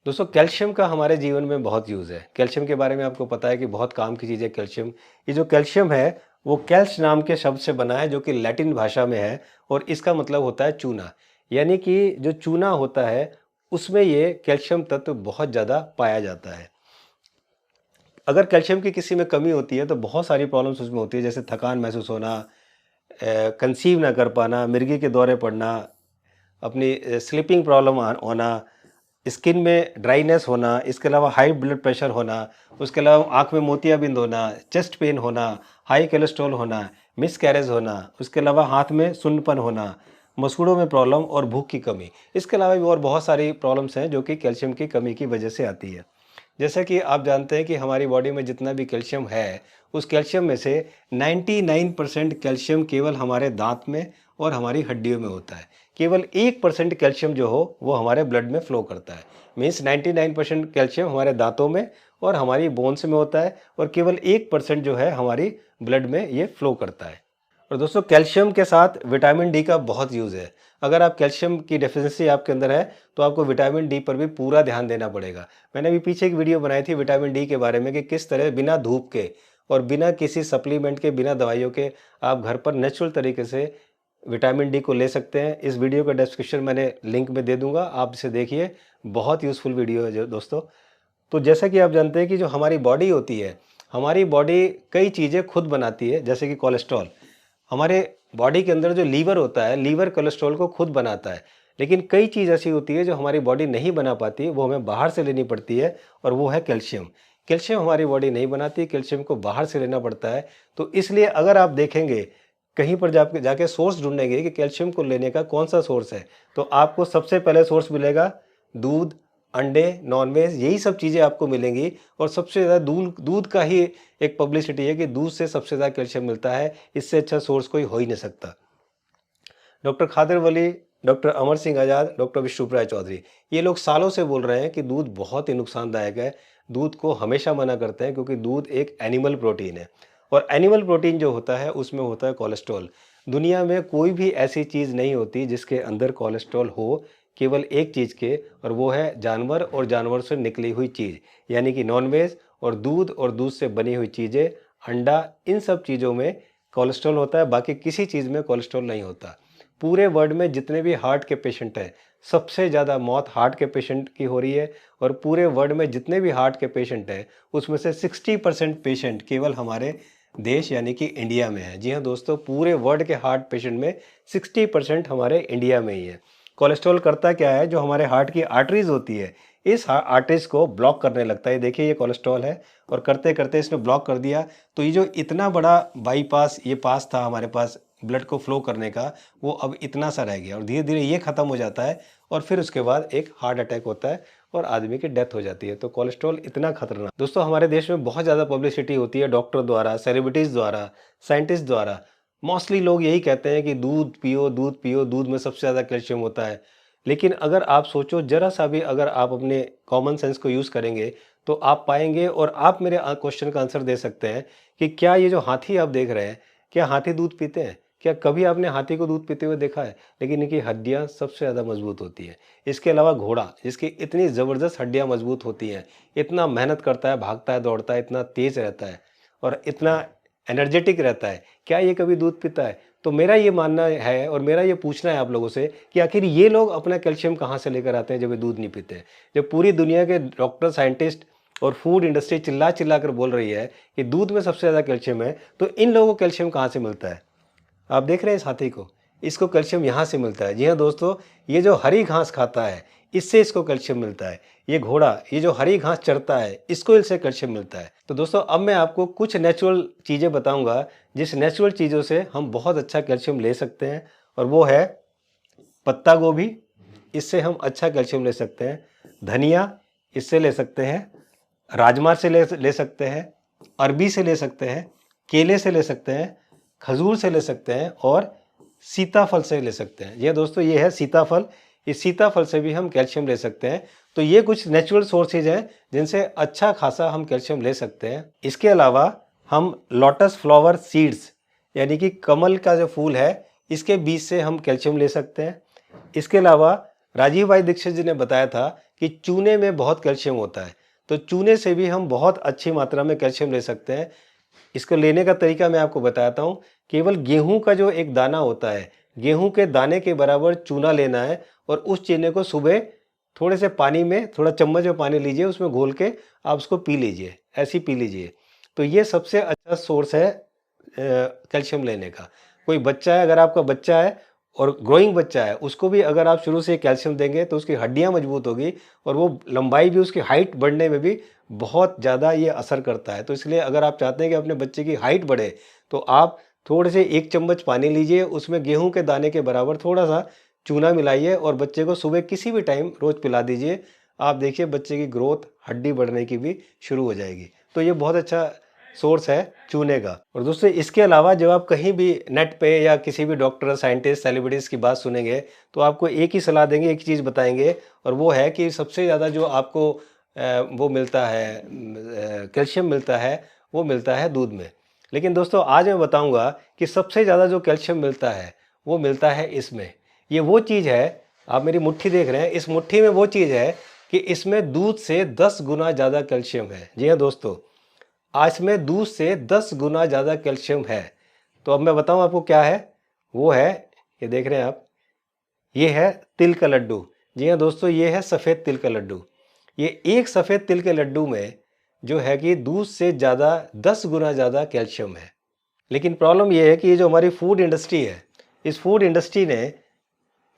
दोस्तों कैल्शियम का हमारे जीवन में बहुत यूज़ है। कैल्शियम के बारे में आपको पता है कि बहुत काम की चीज़ है कैल्शियम। ये जो कैल्शियम है वो कैल्श नाम के शब्द से बना है जो कि लैटिन भाषा में है और इसका मतलब होता है चूना। यानी कि जो चूना होता है उसमें ये कैल्शियम तत्व बहुत ज़्यादा पाया जाता है। अगर कैल्शियम की किसी में कमी होती है तो बहुत सारी प्रॉब्लम्स उसमें होती है, जैसे थकान महसूस होना, कंसीव ना कर पाना, मिर्गी के दौरे पड़ना, अपनी स्लीपिंग प्रॉब्लम होना, स्किन में ड्राइनेस होना, इसके अलावा हाई ब्लड प्रेशर होना, उसके अलावा आँख में मोतियाबिंद होना, चेस्ट पेन होना, हाई कोलेस्ट्रॉल होना, मिसकैरेज होना, उसके अलावा हाथ में सुन्नपन होना, मसूड़ों में प्रॉब्लम और भूख की कमी। इसके अलावा भी और बहुत सारी प्रॉब्लम्स हैं जो कि कैल्शियम की कमी की वजह से आती है। जैसा कि आप जानते हैं कि हमारी बॉडी में जितना भी कैल्शियम है, उस कैल्शियम में से 99% कैल्शियम केवल हमारे दाँत में और हमारी हड्डियों में होता है। केवल 1% कैल्शियम जो हो वो हमारे ब्लड में फ्लो करता है। मीन्स 99% कैल्शियम हमारे दांतों में और हमारी बोन्स में होता है और केवल 1% जो है हमारी ब्लड में ये फ्लो करता है। और दोस्तों कैल्शियम के साथ विटामिन डी का बहुत यूज़ है। अगर आप कैल्शियम की डेफिशिएंसी आपके अंदर है तो आपको विटामिन डी पर भी पूरा ध्यान देना पड़ेगा। मैंने अभी पीछे एक वीडियो बनाई थी विटामिन डी के बारे में कि किस तरह बिना धूप के और बिना किसी सप्लीमेंट के, बिना दवाइयों के आप घर पर नेचुरल तरीके से विटामिन डी को ले सकते हैं। इस वीडियो का डिस्क्रिप्शन मैंने लिंक में दे दूंगा, आप इसे देखिए। बहुत यूज़फुल वीडियो है जो दोस्तों। तो जैसा कि आप जानते हैं कि जो हमारी बॉडी होती है, हमारी बॉडी कई चीज़ें खुद बनाती है, जैसे कि कोलेस्ट्रॉल। हमारे बॉडी के अंदर जो लीवर होता है, लीवर कोलेस्ट्रॉल को खुद बनाता है। लेकिन कई चीज़ ऐसी होती है जो हमारी बॉडी नहीं बना पाती, वो हमें बाहर से लेनी पड़ती है और वो है कैल्शियम। कैल्शियम हमारी बॉडी नहीं बनाती, कैल्शियम को बाहर से लेना पड़ता है। तो इसलिए अगर आप देखेंगे कहीं पर जाके सोर्स ढूंढेंगे कि कैल्शियम को लेने का कौन सा सोर्स है, तो आपको सबसे पहले सोर्स मिलेगा दूध, अंडे, नॉनवेज, यही सब चीज़ें आपको मिलेंगी। और सबसे ज़्यादा दूध दूध का ही एक पब्लिसिटी है कि दूध से सबसे ज़्यादा कैल्शियम मिलता है, इससे अच्छा सोर्स कोई हो ही नहीं सकता। डॉक्टर खादर वली, डॉक्टर अमर सिंह आज़ाद, डॉक्टर विष्णुप्रिया चौधरी, ये लोग सालों से बोल रहे हैं कि दूध बहुत ही नुकसानदायक है। दूध को हमेशा मना करते हैं क्योंकि दूध एक एनिमल प्रोटीन है और एनिमल प्रोटीन जो होता है उसमें होता है कोलेस्ट्रॉल। दुनिया में कोई भी ऐसी चीज़ नहीं होती जिसके अंदर कोलेस्ट्रॉल हो, केवल एक चीज़ के, और वो है जानवर और जानवर से निकली हुई चीज़, यानी कि नॉनवेज और दूध से बनी हुई चीज़ें, अंडा, इन सब चीज़ों में कोलेस्ट्रॉल होता है। बाकी किसी चीज़ में कोलेस्ट्रॉल नहीं होता। पूरे वर्ल्ड में जितने भी हार्ट के पेशेंट हैं, सबसे ज़्यादा मौत हार्ट के पेशेंट की हो रही है। और पूरे वर्ल्ड में जितने भी हार्ट के पेशेंट हैं उसमें से 60% पेशेंट केवल हमारे देश यानी कि इंडिया में है। जी हाँ दोस्तों, पूरे वर्ल्ड के हार्ट पेशेंट में 60% हमारे इंडिया में ही है। कोलेस्ट्रॉल करता क्या है, जो हमारे हार्ट की आर्टरीज होती है, इस आर्टरीज को ब्लॉक करने लगता है। देखिए ये कोलेस्ट्रॉल है और करते करते इसने ब्लॉक कर दिया। तो ये जो इतना बड़ा बाईपास ये पास था हमारे पास ब्लड को फ्लो करने का, वो अब इतना सा रह गया और धीरे धीरे ये ख़त्म हो जाता है और फिर उसके बाद एक हार्ट अटैक होता है और आदमी की डेथ हो जाती है। तो कोलेस्ट्रॉल इतना खतरनाक। दोस्तों हमारे देश में बहुत ज़्यादा पब्लिसिटी होती है डॉक्टर द्वारा, सेलिब्रिटीज़ द्वारा, साइंटिस्ट द्वारा। मोस्टली लोग यही कहते हैं कि दूध पियो, दूध पियो, दूध में सबसे ज़्यादा कैल्शियम होता है। लेकिन अगर आप सोचो ज़रा सा भी, अगर आप अपने कॉमन सेंस को यूज़ करेंगे तो आप पाएंगे, और आप मेरे क्वेश्चन का आंसर दे सकते हैं कि क्या ये जो हाथी आप देख रहे हैं, क्या हाथी दूध पीते हैं? क्या कभी आपने हाथी को दूध पीते हुए देखा है? लेकिन इनकी हड्डियाँ सबसे ज़्यादा मजबूत होती हैं। इसके अलावा घोड़ा, जिसकी इतनी ज़बरदस्त हड्डियाँ मजबूत होती हैं, इतना मेहनत करता है, भागता है, दौड़ता है, इतना तेज़ रहता है और इतना एनर्जेटिक रहता है, क्या ये कभी दूध पीता है? तो मेरा ये मानना है और मेरा ये पूछना है आप लोगों से कि आखिर ये लोग अपना कैल्शियम कहाँ से लेकर आते हैं जब ये दूध नहीं पीते हैं? जब पूरी दुनिया के डॉक्टर, साइंटिस्ट और फूड इंडस्ट्री चिल्ला चिल्ला कर बोल रही है कि दूध में सबसे ज़्यादा कैल्शियम है, तो इन लोगों को कैल्शियम कहाँ से मिलता है? आप देख रहे हैं इस हाथी को, इसको कैल्शियम यहाँ से मिलता है। जी हाँ दोस्तों, ये जो हरी घास खाता है इससे इसको कैल्शियम मिलता है। ये घोड़ा, ये जो हरी घास चरता है, इसको इससे कैल्शियम मिलता है। तो दोस्तों अब मैं आपको कुछ नेचुरल चीज़ें बताऊंगा जिस नेचुरल चीज़ों से हम बहुत अच्छा कैल्शियम ले सकते हैं, और वो है पत्ता गोभी, इससे हम अच्छा कैल्शियम ले सकते हैं। धनिया, इससे ले सकते हैं। राजमा से ले सकते हैं। अरबी से ले सकते हैं। केले से ले सकते हैं। खजूर से ले सकते हैं और सीताफल से ले सकते हैं। ये दोस्तों ये है सीताफल, इस सीताफल से भी हम कैल्शियम ले सकते हैं। तो ये कुछ नेचुरल सोर्सेज हैं जिनसे अच्छा खासा हम कैल्शियम ले सकते हैं। इसके अलावा हम लोटस फ्लावर सीड्स, यानी कि कमल का जो फूल है, इसके बीज से हम कैल्शियम ले सकते हैं। इसके अलावा राजीव भाई दीक्षित जी ने बताया था कि चूने में बहुत कैल्शियम होता है, तो चूने से भी हम बहुत अच्छी मात्रा में कैल्शियम ले सकते हैं। इसको लेने का तरीका मैं आपको बताता हूँ। केवल गेहूं का जो एक दाना होता है, गेहूं के दाने के बराबर चूना लेना है और उस चूने को सुबह थोड़े से पानी में, थोड़ा चम्मच में पानी लीजिए, उसमें घोल के आप उसको पी लीजिए, ऐसे ही पी लीजिए। तो ये सबसे अच्छा सोर्स है कैल्शियम लेने का। कोई बच्चा है, अगर आपका बच्चा है और ग्रोइंग बच्चा है, उसको भी अगर आप शुरू से कैल्शियम देंगे तो उसकी हड्डियां मजबूत होगी और वो लंबाई भी, उसकी हाइट बढ़ने में भी बहुत ज़्यादा ये असर करता है। तो इसलिए अगर आप चाहते हैं कि अपने बच्चे की हाइट बढ़े, तो आप थोड़े से 1 चम्मच पानी लीजिए, उसमें गेहूं के दाने के बराबर थोड़ा सा चूना मिलाइए और बच्चे को सुबह किसी भी टाइम रोज़ पिला दीजिए। आप देखिए बच्चे की ग्रोथ, हड्डी बढ़ने की भी शुरू हो जाएगी। तो ये बहुत अच्छा सोर्स है चूने का। और दोस्तों, इसके अलावा जब आप कहीं भी नेट पे या किसी भी डॉक्टर, साइंटिस्ट, सेलिब्रिटीज़ की बात सुनेंगे, तो आपको एक ही सलाह देंगे, एक ही चीज़ बताएंगे, और वो है कि सबसे ज़्यादा जो आपको वो मिलता है, कैल्शियम मिलता है, वो मिलता है दूध में। लेकिन दोस्तों, आज मैं बताऊंगा कि सबसे ज़्यादा जो कैल्शियम मिलता है वो मिलता है इसमें। ये वो चीज़ है, आप मेरी मुट्ठी देख रहे हैं, इस मुट्ठी में वो चीज़ है कि इसमें दूध से 10 गुना ज़्यादा कैल्शियम है। जी हाँ दोस्तों, आज में दूध से 10 गुना ज़्यादा कैल्शियम है। तो अब मैं बताऊं आपको क्या है। वो है, ये देख रहे हैं आप, ये है तिल का लड्डू। जी हाँ दोस्तों, ये है सफ़ेद तिल का लड्डू। ये एक सफ़ेद तिल के लड्डू में जो है कि दूध से ज़्यादा 10 गुना ज़्यादा कैल्शियम है। लेकिन प्रॉब्लम ये है कि ये जो हमारी फूड इंडस्ट्री है, इस फूड इंडस्ट्री ने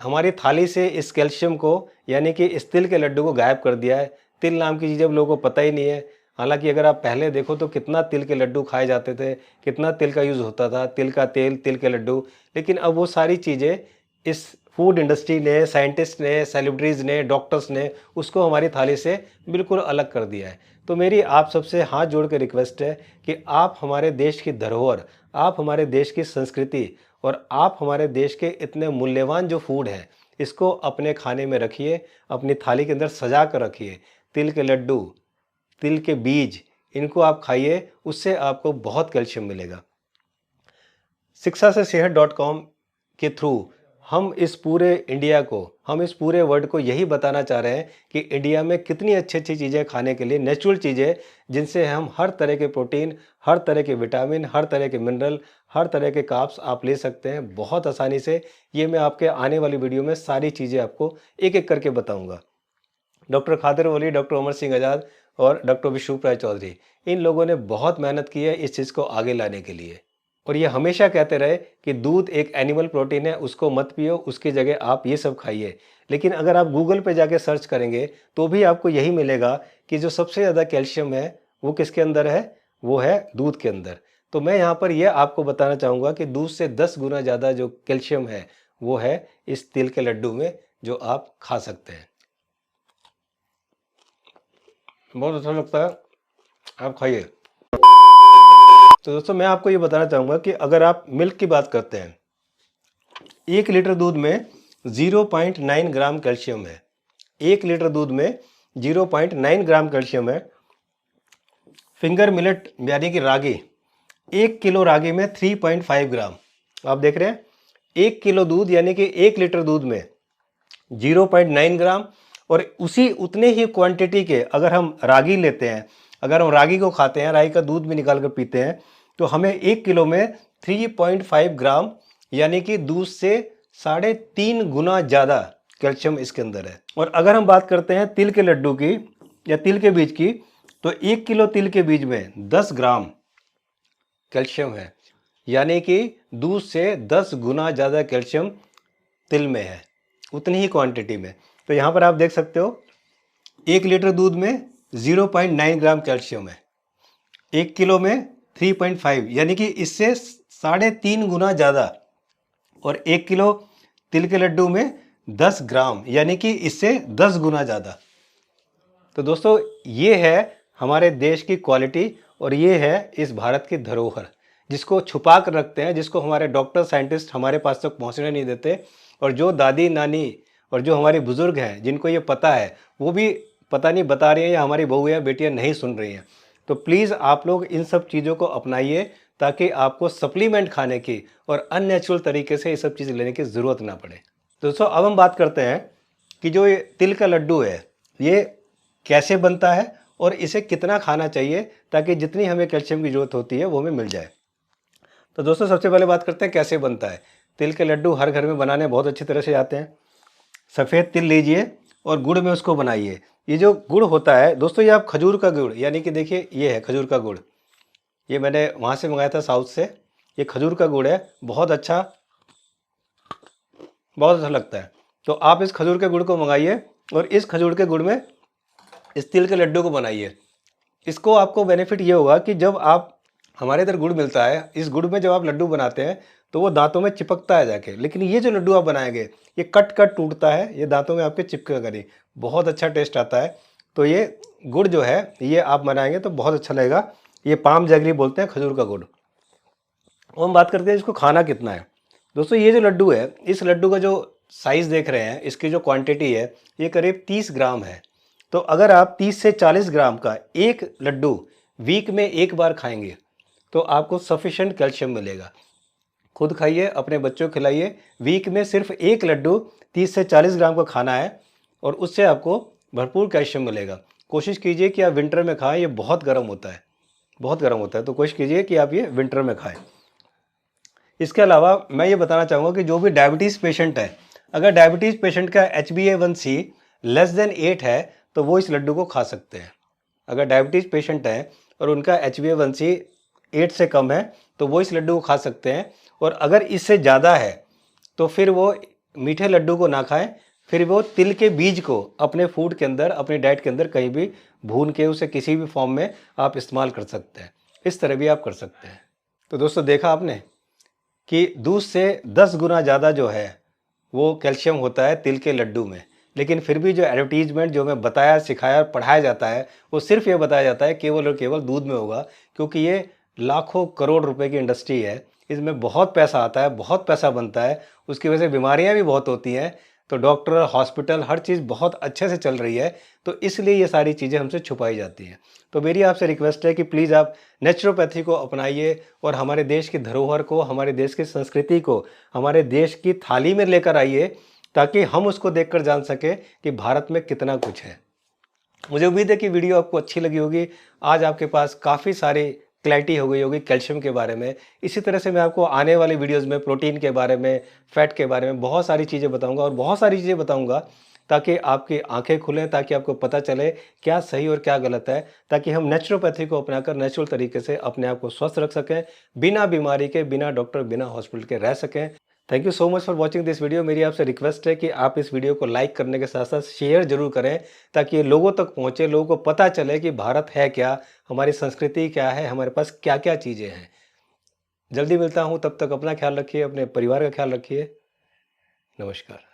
हमारी थाली से इस कैल्शियम को, यानी कि इस तिल के लड्डू को गायब कर दिया है। तिल नाम की चीज़ अब लोगों को पता ही नहीं है। हालांकि अगर आप पहले देखो तो कितना तिल के लड्डू खाए जाते थे, कितना तिल का यूज़ होता था, तिल का तेल, तिल के लड्डू। लेकिन अब वो सारी चीज़ें इस फूड इंडस्ट्री ने, साइंटिस्ट ने, सेलिब्रिटीज़ ने, डॉक्टर्स ने उसको हमारी थाली से बिल्कुल अलग कर दिया है। तो मेरी आप सबसे हाथ जोड़ के रिक्वेस्ट है कि आप हमारे देश की धरोहर, आप हमारे देश की संस्कृति और आप हमारे देश के इतने मूल्यवान जो फूड है, इसको अपने खाने में रखिए, अपनी थाली के अंदर सजा कर रखिए। तिल के लड्डू, तिल के बीज, इनको आप खाइए, उससे आपको बहुत कैल्शियम मिलेगा। शिक्षा से सेहत .com के थ्रू हम इस पूरे इंडिया को, हम इस पूरे वर्ल्ड को यही बताना चाह रहे हैं कि इंडिया में कितनी अच्छी अच्छी चीज़ें खाने के लिए, नेचुरल चीज़ें, जिनसे हम हर तरह के प्रोटीन, हर तरह के विटामिन, हर तरह के मिनरल, हर तरह के कार्ब्स आप ले सकते हैं बहुत आसानी से। ये मैं आपके आने वाली वीडियो में सारी चीज़ें आपको एक एक करके बताऊँगा। डॉक्टर खादर वली, डॉक्टर अमर सिंह आज़ाद और डॉक्टर विशुभ राय चौधरी, इन लोगों ने बहुत मेहनत की है इस चीज़ को आगे लाने के लिए। और ये हमेशा कहते रहे कि दूध एक एनिमल प्रोटीन है, उसको मत पियो, उसकी जगह आप ये सब खाइए। लेकिन अगर आप गूगल पे जाके सर्च करेंगे तो भी आपको यही मिलेगा कि जो सबसे ज़्यादा कैल्शियम है वो किसके अंदर है, वो है दूध के अंदर। तो मैं यहाँ पर यह आपको बताना चाहूँगा कि दूध से 10 गुना ज़्यादा जो कैल्शियम है वो है इस तिल के लड्डू में, जो आप खा सकते हैं। बहुत अच्छा लगता है, आप खाइए। तो दोस्तों, मैं आपको ये बताना चाहूँगा कि अगर आप मिल्क की बात करते हैं, 1 लीटर दूध में 0.9 ग्राम कैल्शियम है। 1 लीटर दूध में 0.9 ग्राम कैल्शियम है। फिंगर मिलेट यानी कि रागी, 1 किलो रागी में 3.5 ग्राम। आप देख रहे हैं, 1 किलो दूध यानी कि 1 लीटर दूध में 0.9 ग्राम। और उसी उतने ही क्वांटिटी के अगर हम रागी लेते हैं, अगर हम रागी को खाते हैं, रागी का दूध भी निकाल कर पीते हैं, तो हमें 1 किलो में 3.5 ग्राम यानी कि दूध से 3.5 गुना ज़्यादा कैल्शियम इसके अंदर है। और अगर हम बात करते हैं तिल के लड्डू की या तिल के बीज की, तो 1 किलो तिल के बीज में 10 ग्राम कैल्शियम है, यानी कि दूध से 10 गुना ज़्यादा कैल्शियम तिल में है, उतनी ही क्वांटिटी में। तो यहाँ पर आप देख सकते हो, 1 लीटर दूध में 0.9 ग्राम कैल्शियम है, 1 किलो में 3.5, यानी कि इससे 3.5 गुना ज़्यादा। और 1 किलो तिल के लड्डू में 10 ग्राम, यानी कि इससे 10 गुना ज़्यादा। तो दोस्तों, ये है हमारे देश की क्वालिटी और ये है इस भारत की धरोहर, जिसको छुपा कर रखते हैं, जिसको हमारे डॉक्टर, साइंटिस्ट हमारे पास तक पहुंचने नहीं देते। और जो दादी, नानी और जो हमारे बुजुर्ग हैं, जिनको ये पता है, वो भी पता नहीं बता रही हैं या हमारी बहू या बेटियां नहीं सुन रही हैं। तो प्लीज़ आप लोग इन सब चीज़ों को अपनाइए, ताकि आपको सप्लीमेंट खाने की और अननेचुरल तरीके से ये सब चीज़ें लेने की ज़रूरत ना पड़े। दोस्तों, अब हम बात करते हैं कि जो ये तिल का लड्डू है, ये कैसे बनता है और इसे कितना खाना चाहिए ताकि जितनी हमें कैल्शियम की ज़रूरत होती है वो हमें मिल जाए। तो दोस्तों सबसे पहले बात करते हैं कैसे बनता है। तिल के लड्डू हर घर में बनाने बहुत अच्छी तरह से आते हैं। सफ़ेद तिल लीजिए और गुड़ में उसको बनाइए। ये जो गुड़ होता है दोस्तों, ये आप खजूर का गुड़, यानी कि देखिए ये है खजूर का गुड़, ये मैंने वहाँ से मंगाया था साउथ से। ये खजूर का गुड़ है, बहुत अच्छा लगता है। तो आप इस खजूर के गुड़ को मंगाइए और इस खजूर के गुड़ में इस तिल के लड्डू को बनाइए। इसको आपको बेनिफिट ये होगा कि जब आप, हमारे इधर गुड़ मिलता है, इस गुड़ में जब आप लड्डू बनाते हैं तो वो दांतों में चिपकता है जाके, लेकिन ये जो लड्डू आप बनाएंगे ये कट कट टूटता है, ये दांतों में आपके चिपकेगा नहीं, बहुत अच्छा टेस्ट आता है। तो ये गुड़ जो है ये आप बनाएंगे तो बहुत अच्छा लगेगा। ये पाम जैगरी बोलते हैं खजूर का गुड़। और हम बात करते हैं इसको खाना कितना है। दोस्तों ये जो लड्डू है, इस लड्डू का जो साइज़ देख रहे हैं, इसकी जो क्वांटिटी है ये करीब 30 ग्राम है। तो अगर आप 30 से 40 ग्राम का एक लड्डू वीक में एक बार खाएंगे तो आपको सफिशेंट कैल्शियम मिलेगा। खुद खाइए, अपने बच्चों को खिलाइए। वीक में सिर्फ एक लड्डू 30 से 40 ग्राम का खाना है और उससे आपको भरपूर कैल्शियम मिलेगा। कोशिश कीजिए कि आप विंटर में खाएं, ये बहुत गर्म होता है, बहुत गर्म होता है, तो कोशिश कीजिए कि आप ये विंटर में खाएं। इसके अलावा मैं ये बताना चाहूँगा कि जो भी डायबिटीज़ पेशेंट है, अगर डायबिटीज़ पेशेंट का HbA1c लेस देन 8 है तो वो इस लड्डू को खा सकते हैं। अगर डायबिटीज़ पेशेंट हैं और उनका HbA1c 8 से कम है तो वो इस लड्डू को खा सकते हैं। और अगर इससे ज़्यादा है तो फिर वो मीठे लड्डू को ना खाएं, फिर वो तिल के बीज को अपने फूड के अंदर, अपनी डाइट के अंदर कहीं भी भून के उसे किसी भी फॉर्म में आप इस्तेमाल कर सकते हैं। इस तरह भी आप कर सकते हैं। तो दोस्तों देखा आपने कि दूध से 10 गुना ज़्यादा जो है वो कैल्शियम होता है तिल के लड्डू में। लेकिन फिर भी जो एडवर्टीजमेंट जो हमें बताया, सिखाया, पढ़ाया जाता है वो सिर्फ ये बताया जाता है केवल और केवल दूध में होगा, क्योंकि ये लाखों करोड़ रुपए की इंडस्ट्री है। इसमें बहुत पैसा आता है, बहुत पैसा बनता है, उसकी वजह से बीमारियां भी बहुत होती हैं। तो डॉक्टर, हॉस्पिटल, हर चीज़ बहुत अच्छे से चल रही है, तो इसलिए ये सारी चीज़ें हमसे छुपाई जाती हैं। तो मेरी आपसे रिक्वेस्ट है कि प्लीज़ आप नेचुरोपैथी को अपनाइए और हमारे देश की धरोहर को, हमारे देश की संस्कृति को हमारे देश की थाली में लेकर आइए, ताकि हम उसको देखकर जान सकें कि भारत में कितना कुछ है। मुझे उम्मीद है कि वीडियो आपको अच्छी लगी होगी। आज आपके पास काफ़ी सारी क्लैरिटी हो गई होगी कैल्शियम के बारे में। इसी तरह से मैं आपको आने वाले वीडियोज़ में प्रोटीन के बारे में, फैट के बारे में बहुत सारी चीज़ें बताऊंगा और बहुत सारी चीज़ें बताऊंगा ताकि आपकी आंखें खुलें, ताकि आपको पता चले क्या सही और क्या गलत है, ताकि हम नेचुरोपैथी को अपनाकर नेचुरल तरीके से अपने आप को स्वस्थ रख सकें, बिना बीमारी के, बिना डॉक्टर, बिना हॉस्पिटल के रह सकें। Thank you so much for watching this video. मेरी आपसे रिक्वेस्ट है कि आप इस वीडियो को लाइक करने के साथ साथ शेयर जरूर करें, ताकि ये लोगों तक पहुँचे, लोगों को पता चले कि भारत है क्या, हमारी संस्कृति क्या है, हमारे पास क्या क्या चीज़ें हैं। जल्दी मिलता हूँ, तब तक अपना ख्याल रखिए, अपने परिवार का ख्याल रखिए। नमस्कार।